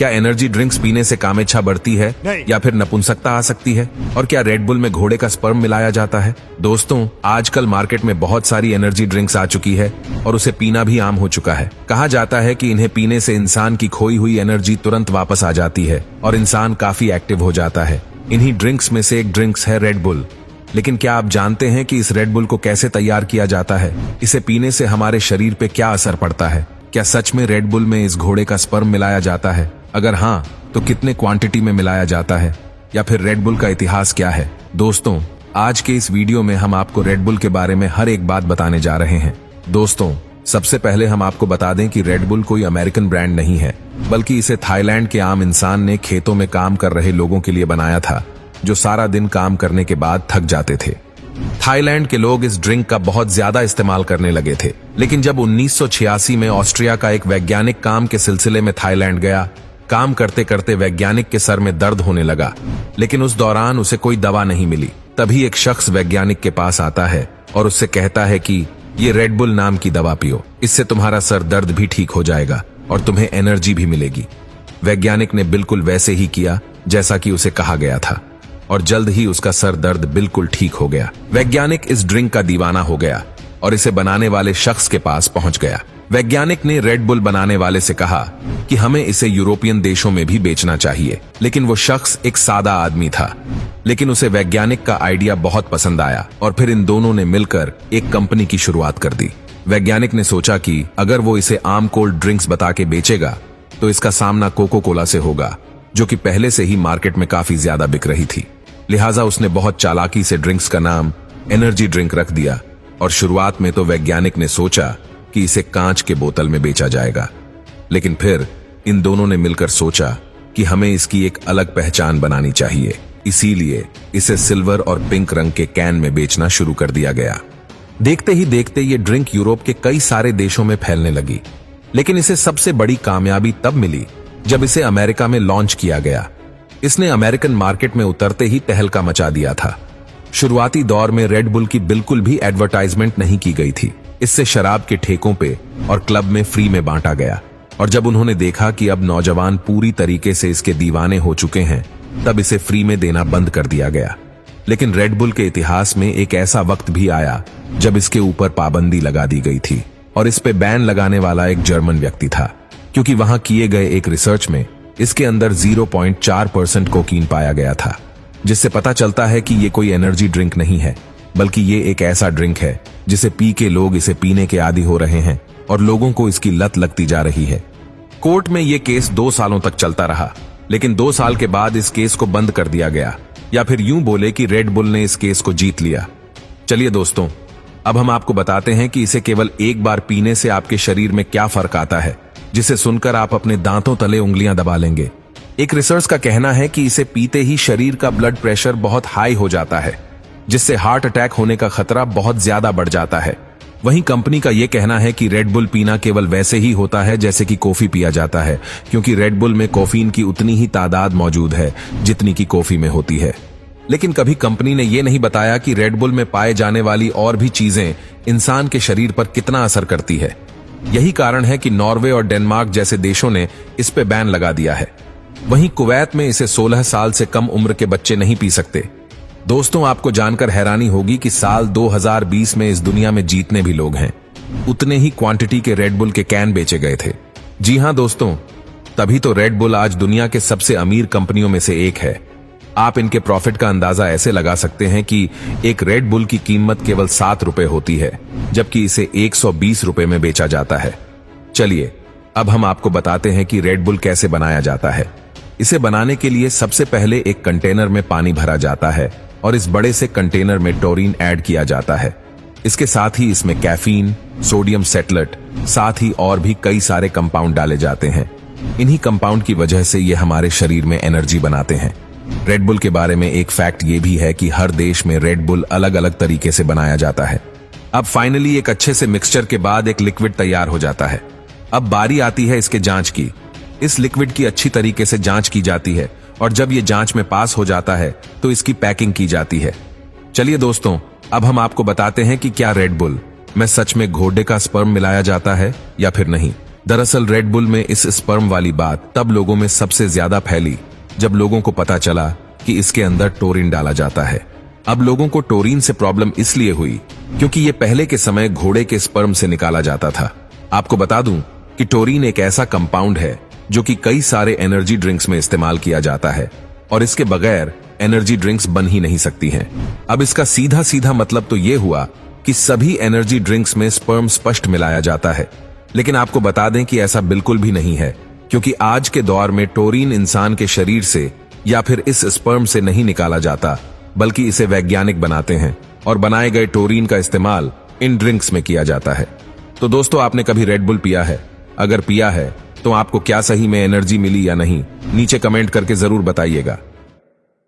क्या energy drinks पीने से कामेच्छा बढ़ती है या फिर नपुंसकता आ सकती है? और क्या रेड बुल में घोड़े का स्पर्म मिलाया जाता है? दोस्तों, आजकल मार्केट में बहुत सारी एनर्जी ड्रिंक्स आ चुकी है और उसे पीना भी आम हो चुका है। कहा जाता है कि इन्हें पीने से इंसान की खोई हुई एनर्जी तुरंत वापस आ जाती है और इंसान काफी एक्टिव हो जाता है। इन्हीं ड्रिंक्स में से एक ड्रिंक्स है रेड बुल। लेकिन क्या आप जानते हैं कि इस रेड बुल को कैसे तैयार किया जाता है? इसे पीने से हमारे शरीर पे क्या असर पड़ता है? क्या सच में रेड बुल में इस घोड़े का स्पर्म मिलाया जाता है? अगर हाँ, तो कितने क्वांटिटी में मिलाया जाता है? या फिर रेड बुल का इतिहास क्या है? दोस्तों, आज के इस वीडियो में हम आपको रेड बुल के बारे में हर एक बात बताने जा रहे हैं। दोस्तों, सबसे पहले हम आपको बता दें कि रेड बुल कोई अमेरिकन ब्रांड नहीं है, बल्कि इसे थाईलैंड के आम इंसान ने खेतों में काम कर रहे लोगों के लिए बनाया था, जो सारा दिन काम करने के बाद थक जाते थे। थाईलैंड के लोग इस ड्रिंक का बहुत ज्यादा इस्तेमाल करने लगे थे, लेकिन जब 1986 में ऑस्ट्रिया का एक वैज्ञानिक काम के सिलसिले में थाईलैंड गया, काम करते करते वैज्ञानिक के सर में दर्द होने लगा, लेकिन उस दौरान उसे कोई दवा नहीं मिली। तभी एक शख्स वैज्ञानिक के पास आता है और उससे कहता है कि ये रेड बुल नाम की दवा पियो, इससे तुम्हारा सर दर्द भी ठीक हो जाएगा और तुम्हें एनर्जी भी मिलेगी। वैज्ञानिक ने बिल्कुल वैसे ही किया जैसा कि उसे कहा गया था और जल्द ही उसका सर दर्द बिल्कुल ठीक हो गया। वैज्ञानिक इस ड्रिंक का दीवाना हो गया और इसे बनाने वाले शख्स के पास पहुंच गया। वैज्ञानिक ने रेड बुल बनाने वाले से कहा कि हमें इसे यूरोपियन देशों में भी बेचना चाहिए, लेकिन वो शख्स एक सादा आदमी था। लेकिन उसे वैज्ञानिक का आइडिया बहुत पसंद आया और फिर इन दोनों ने मिलकर एक कंपनी की शुरुआत कर दी। वैज्ञानिक ने सोचा कि अगर वो इसे आम कोल्ड ड्रिंक्स बता के बेचेगा तो इसका सामना कोको कोला से होगा, जो कि पहले से ही मार्केट में काफी ज्यादा बिक रही थी। लिहाजा उसने बहुत चालाकी से ड्रिंक्स का नाम एनर्जी ड्रिंक रख दिया और शुरुआत में तो वैज्ञानिक ने सोचा कि इसे कांच के बोतल में बेचा जाएगा, लेकिन फिर इन दोनों ने मिलकर सोचा कि हमें इसकी एक अलग पहचान बनानी चाहिए। इसीलिए इसे सिल्वर और पिंक रंग के कैन में बेचना शुरू कर दिया गया। देखते ही देखते ये ड्रिंक यूरोप के कई सारे देशों में फैलने लगी, लेकिन इसे सबसे बड़ी कामयाबी तब मिली जब इसे अमेरिका में लॉन्च किया गया। इसने अमेरिकन मार्केट में उतरते ही तहलका मचा दिया था। शुरुआती दौर में रेड बुल की बिल्कुल भी एडवर्टाइजमेंट नहीं की गई थी। इससे शराब के ठेकों पे और क्लब में फ्री में बांटा गया, और जब उन्होंने देखा कि अब नौजवान पूरी तरीके से इसके दीवाने हो चुके हैं, तब इसे फ्री में देना बंद कर दिया गया। लेकिन रेड बुल के इतिहास में एक ऐसा वक्त भी आया जब इसके ऊपर पाबंदी लगा दी गई थी, और इस पे बैन लगाने वाला एक जर्मन व्यक्ति था, क्योंकि वहां किए गए एक रिसर्च में इसके अंदर 0.4% कोकीन पाया गया था, जिससे पता चलता है कि ये कोई एनर्जी ड्रिंक नहीं है, बल्कि ये एक ऐसा ड्रिंक है जिसे पी के लोग इसे पीने के आदी हो रहे हैं और लोगों को इसकी लत लगती जा रही है। कोर्ट में ये केस 2 सालों तक चलता रहा, लेकिन 2 साल के बाद इस केस को बंद कर दिया गया, या फिर यूं बोले कि रेड बुल ने इस केस को जीत लिया। चलिए दोस्तों, अब हम आपको बताते हैं कि इसे केवल एक बार पीने से आपके शरीर में क्या फर्क आता है, जिसे सुनकर आप अपने दांतों तले उंगलियां दबा लेंगे। एक रिसर्च का कहना है कि इसे पीते ही शरीर का ब्लड प्रेशर बहुत हाई हो जाता है, जिससे हार्ट अटैक होने का खतरा बहुत ज्यादा बढ़ जाता है। वहीं कंपनी का यह कहना है कि रेड बुल पीना केवल वैसे ही होता है जैसे कि कॉफी पिया जाता है, क्योंकि रेड बुल में कैफीन की उतनी ही तादाद मौजूद है जितनी की कॉफी में होती है। लेकिन कभी कंपनी ने यह नहीं बताया कि रेड बुल में पाए जाने वाली और भी चीजें इंसान के शरीर पर कितना असर करती है। यही कारण है कि नॉर्वे और डेनमार्क जैसे देशों ने इस पे बैन लगा दिया है। वहीं कुवैत में इसे 16 साल से कम उम्र के बच्चे नहीं पी सकते। दोस्तों, आपको जानकर हैरानी होगी कि साल 2020 में इस दुनिया में जितने भी लोग हैं, उतने ही क्वांटिटी के रेड बुल के कैन बेचे गए थे। जी हां दोस्तों, तभी तो रेड बुल आज दुनिया के सबसे अमीर कंपनियों में से एक है। आप इनके प्रॉफिट का अंदाजा ऐसे लगा सकते हैं कि एक रेड बुल की कीमत केवल 7 रुपए होती है, जबकि इसे 120 रुपए में बेचा जाता है। चलिए, अब हम आपको बताते हैं कि रेड बुल कैसे बनाया जाता है। इसे बनाने के लिए सबसे पहले एक कंटेनर में पानी भरा जाता है और इस बड़े से कंटेनर में टोरीन ऐड किया जाता है। इसके साथ ही इसमें कैफीन, सोडियम सेटलेट, साथ ही और भी कई सारे कंपाउंड डाले जाते हैं। इन्हीं कंपाउंड की वजह से ये हमारे शरीर में एनर्जी बनाते हैं। रेड बुल के बारे में एक फैक्ट ये भी है कि हर देश में रेड बुल अलग अलग तरीके से बनाया जाता है। अब फाइनली एक अच्छे से मिक्सचर के बाद एक लिक्विड तैयार हो जाता है। अब बारी आती है इसके जांच की। इस लिक्विड की अच्छी तरीके से जांच की जाती है और जब ये जांच में पास हो जाता है तो इसकी पैकिंग की जाती है। चलिए दोस्तों, अब हम आपको बताते हैं कि क्या रेड बुल में सच में घोड़े का स्पर्म मिलाया जाता है या फिर नहीं। दरअसल रेड बुल में इस स्पर्म वाली बात तब लोगों में सबसे ज्यादा फैली जब लोगों को पता चला कि इसके अंदर टोरिन डाला जाता है। अब लोगों को टोरिन से प्रॉब्लम इसलिए हुई क्योंकि ये पहले के समय घोड़े के स्पर्म से निकाला जाता था। आपको बता दूं कि टोरिन एक ऐसा कंपाउंड है जो कि कई सारे एनर्जी ड्रिंक्स में इस्तेमाल किया जाता है और इसके बगैर एनर्जी ड्रिंक्स बन ही नहीं सकती हैं। अब इसका सीधा सीधा मतलब तो ये हुआ कि सभी एनर्जी ड्रिंक्स में स्पर्म स्पष्ट मिलाया जाता है। लेकिन आपको बता दें कि ऐसा बिल्कुल भी नहीं है, क्योंकि आज के दौर में टोरिन इंसान के शरीर से या फिर इस स्पर्म से नहीं निकाला जाता, बल्कि इसे वैज्ञानिक बनाते हैं और बनाए गए टोरिन का इस्तेमाल इन ड्रिंक्स में किया जाता है। तो दोस्तों, आपने कभी रेड बुल पिया है? अगर पिया है तो आपको क्या सही में एनर्जी मिली या नहीं, नीचे कमेंट करके जरूर बताइएगा।